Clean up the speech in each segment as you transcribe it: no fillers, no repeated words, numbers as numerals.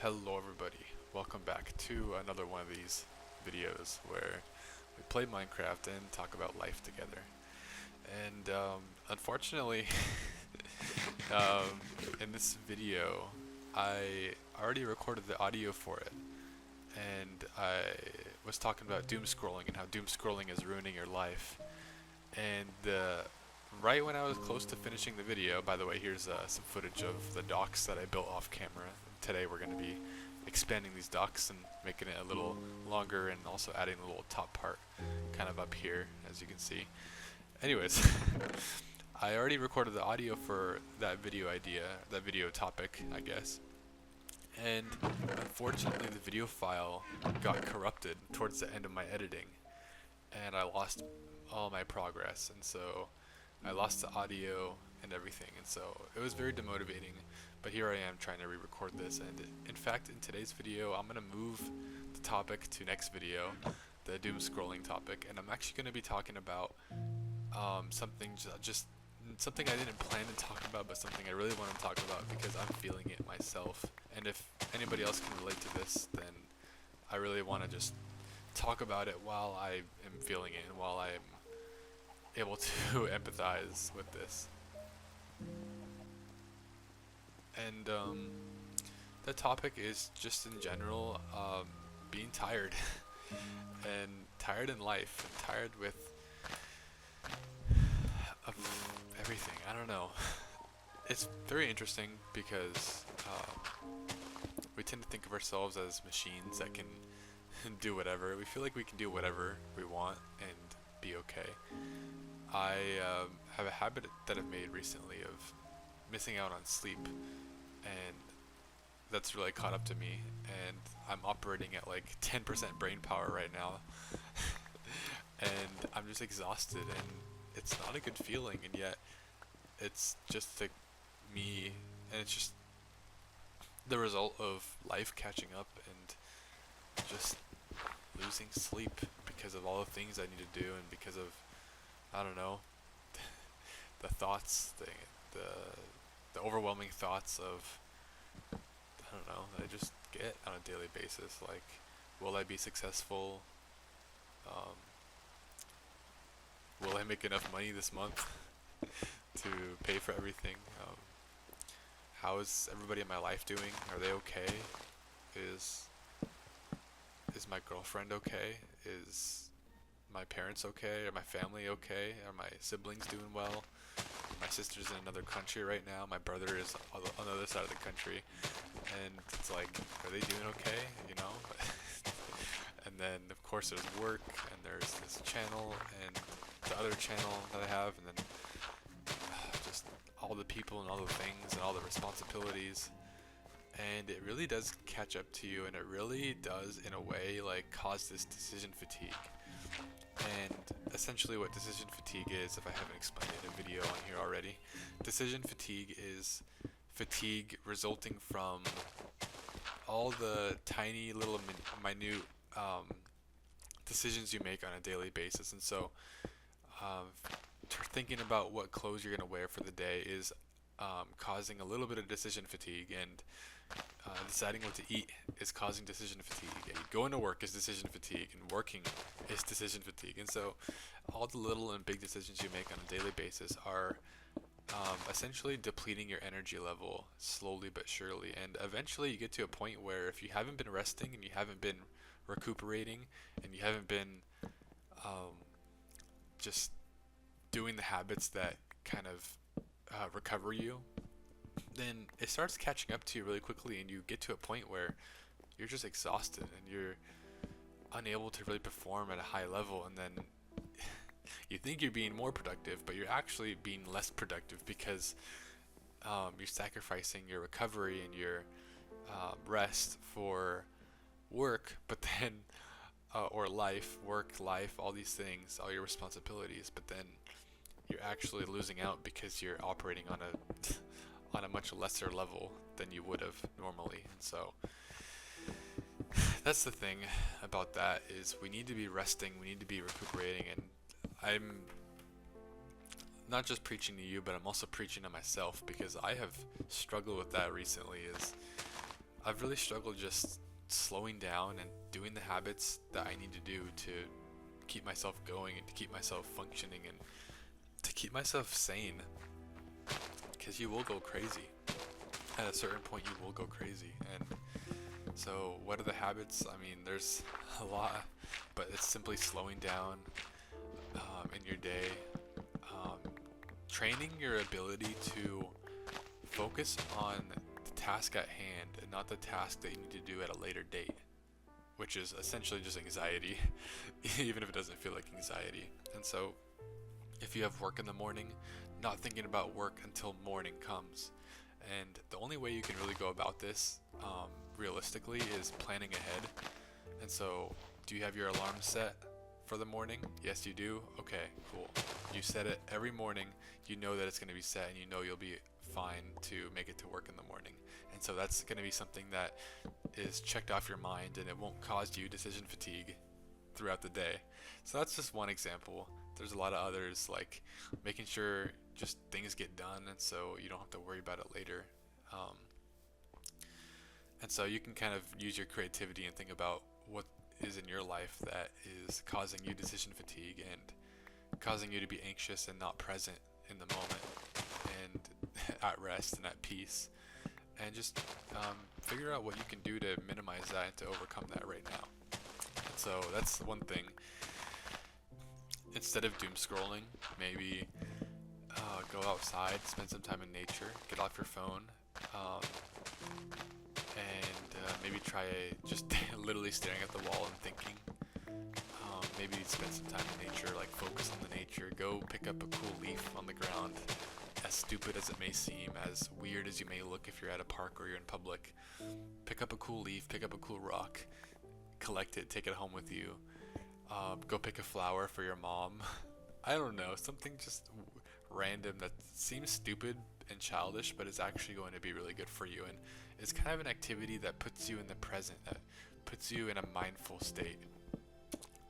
Hello everybody, welcome back to another one of these videos where we play Minecraft and talk about life together. And unfortunately, in this video, I already recorded the audio for it, and I was talking about doom scrolling and how doom scrolling is ruining your life. And right when I was close to finishing the video, by the way, here's some footage of the docks that I built off camera. Today we're going to be expanding these docks and making it a little longer and also adding a little top part kind of up here, as you can see. Anyways, I already recorded the audio for that video topic, I guess. And unfortunately the video file got corrupted towards the end of my editing, and I lost all my progress, and so I lost the audio and everything, and so it was very demotivating. But here I am trying to re-record this, and in fact in today's video I'm going to move the topic to next video, the doom scrolling topic, and I'm actually going to be talking about something something I didn't plan to talk about, but something I really want to talk about because I'm feeling it myself. And if anybody else can relate to this, then I really want to just talk about it while I am feeling it and while I'm able to empathize with this. And the topic is just in general being tired and tired in life and tired of everything. I don't know. It's very interesting because we tend to think of ourselves as machines that can do whatever. We feel like we can do whatever we want and be okay. I have a habit that I've made recently of missing out on sleep, and that's really caught up to me, and I'm operating at like 10% brain power right now. And I'm just exhausted, and it's not a good feeling, and yet it's just like me, and it's just the result of life catching up and just losing sleep because of all the things I need to do, and because of, I don't know, the thoughts, the overwhelming thoughts of, I don't know, that I just get on a daily basis. Like, will I be successful? Will I make enough money this month to pay for everything? How is everybody in my life doing? Are they okay? Is my girlfriend okay? Is my parents okay? Are my family okay? Are my siblings doing well? My sister's in another country right now. My brother is on the other side of the country, and it's like, are they doing okay? You know? And then of course there's work, and there's this channel, and the other channel that I have, and then just all the people and all the things and all the responsibilities. And it really does catch up to you, and it really does, in a way, like cause this decision fatigue. And essentially what decision fatigue is, if I haven't explained it in a video on here already, decision fatigue is fatigue resulting from all the tiny little minute decisions you make on a daily basis. And so thinking about what clothes you're going to wear for the day is causing a little bit of decision fatigue, and deciding what to eat is causing decision fatigue, and going to work is decision fatigue, and working is decision fatigue. And so all the little and big decisions you make on a daily basis are essentially depleting your energy level slowly but surely, and eventually you get to a point where if you haven't been resting and you haven't been recuperating and you haven't been just doing the habits that kind of recover you, then it starts catching up to you really quickly, and you get to a point where you're just exhausted and you're unable to really perform at a high level, and then you think you're being more productive, but you're actually being less productive because you're sacrificing your recovery and your rest for work, but then or life, all these things, all your responsibilities, but then you're actually losing out because you're operating on a much lesser level than you would have normally. And so that's the thing about that, is we need to be resting, we need to be recuperating. And I'm not just preaching to you, but I'm also preaching to myself, because I have struggled with that recently. Is I've really struggled just slowing down and doing the habits that I need to do to keep myself going and to keep myself functioning and to keep myself sane, because you will go crazy. At a certain point you will go crazy. And so what are the habits? I mean, there's a lot, but it's simply slowing down in your day, training your ability to focus on the task at hand and not the task that you need to do at a later date, which is essentially just anxiety, even if it doesn't feel like anxiety. And so if you have work in the morning, not thinking about work until morning comes. And the only way you can really go about this realistically is planning ahead. And so, do you have your alarm set for the morning? Yes, you do. Okay, cool. You set it every morning. You know that it's going to be set, and you know you'll be fine to make it to work in the morning. And so that's going to be something that is checked off your mind, and it won't cause you decision fatigue throughout the day. So that's just one example. There's a lot of others, like making sure just things get done, and so you don't have to worry about it later. And so you can kind of use your creativity and think about what is in your life that is causing you decision fatigue and causing you to be anxious and not present in the moment and at rest and at peace. And just figure out what you can do to minimize that and to overcome that right now. And so that's one thing. Instead of doom scrolling, maybe go outside, spend some time in nature, get off your phone, and maybe try just literally staring at the wall and thinking. Maybe spend some time in nature, like focus on the nature, go pick up a cool leaf on the ground. As stupid as it may seem, as weird as you may look if you're at a park or you're in public, pick up a cool leaf, pick up a cool rock, collect it, take it home with you. Go pick a flower for your mom. I don't know, something just random that seems stupid and childish, but is actually going to be really good for you. And it's kind of an activity that puts you in the present, that puts you in a mindful state.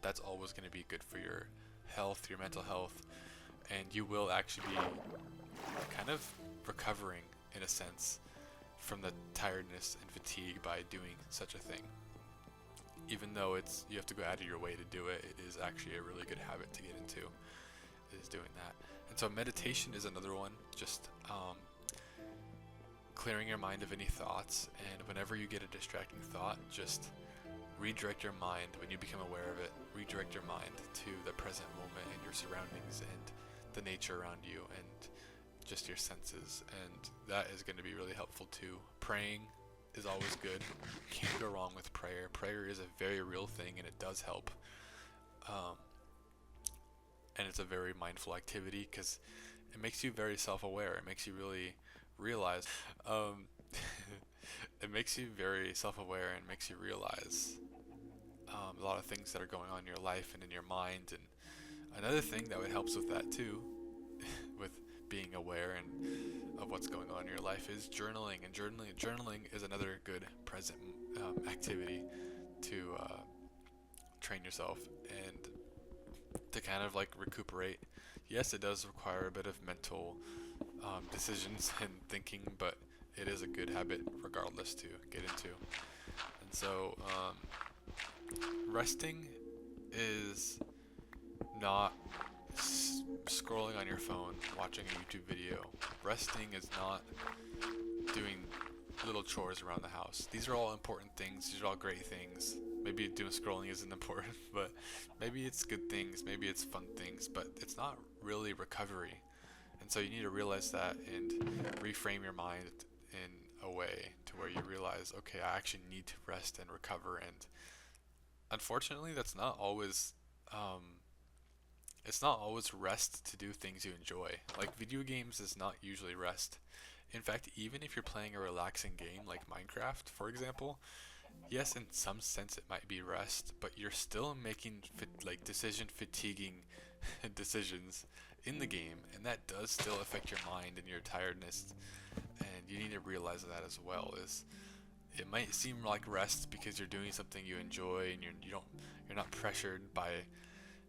That's always going to be good for your health, your mental health, and you will actually be kind of recovering, in a sense, from the tiredness and fatigue by doing such a thing. Even though you have to go out of your way to do it, it is actually a really good habit to get into, is doing that. And so meditation is another one, just clearing your mind of any thoughts, and whenever you get a distracting thought, just redirect your mind. When you become aware of it, redirect your mind to the present moment and your surroundings and the nature around you and just your senses, and that is going to be really helpful too. Praying is always good. Can't go wrong with prayer. Prayer is a very real thing, and it does help. And it's a very mindful activity because it makes you very self-aware. It makes you really realize. It makes you very self-aware and makes you realize a lot of things that are going on in your life and in your mind. And another thing that helps with that too, with being aware and of what's going on in your life, is journaling. And journaling is another good present activity to train yourself and to kind of like recuperate. Yes, it does require a bit of mental decisions and thinking, but it is a good habit regardless to get into. And so resting is not scrolling on your phone, watching a YouTube video. Resting is not doing little chores around the house. These are all important things. These are all great things. Maybe doom scrolling isn't important, but maybe it's good things. Maybe it's fun things, but it's not really recovery. And so you need to realize that and reframe your mind in a way to where you realize, okay, I actually need to rest and recover. And unfortunately, that's not always it's not always rest to do things you enjoy. Like video games is not usually rest. In fact, even if you're playing a relaxing game like Minecraft, for example, yes, in some sense it might be rest, but you're still making decision fatiguing decisions in the game, and that does still affect your mind and your tiredness. And you need to realize that as well. Is it might seem like rest because you're doing something you enjoy and you're not pressured by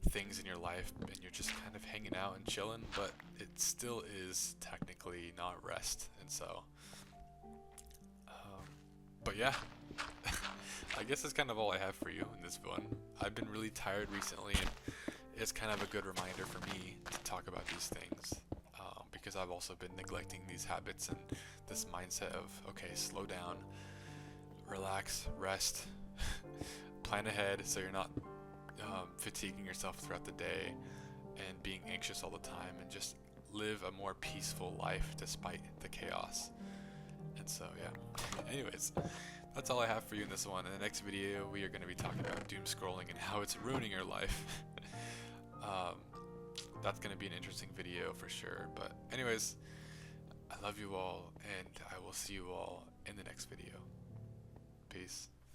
things in your life and you're just kind of hanging out and chilling, but it still is technically not rest. And so But yeah, I guess that's kind of all I have for you in this one. I've been really tired recently, and it's kind of a good reminder for me to talk about these things, because I've also been neglecting these habits and this mindset of, okay, slow down, relax, rest, plan ahead so you're not fatiguing yourself throughout the day and being anxious all the time, and just live a more peaceful life despite the chaos. And so yeah, anyways, that's all I have for you in this one. In the next video, we are going to be talking about doom scrolling and how it's ruining your life. That's going to be an interesting video for sure. But anyways, I love you all, and I will see you all in the next video. Peace.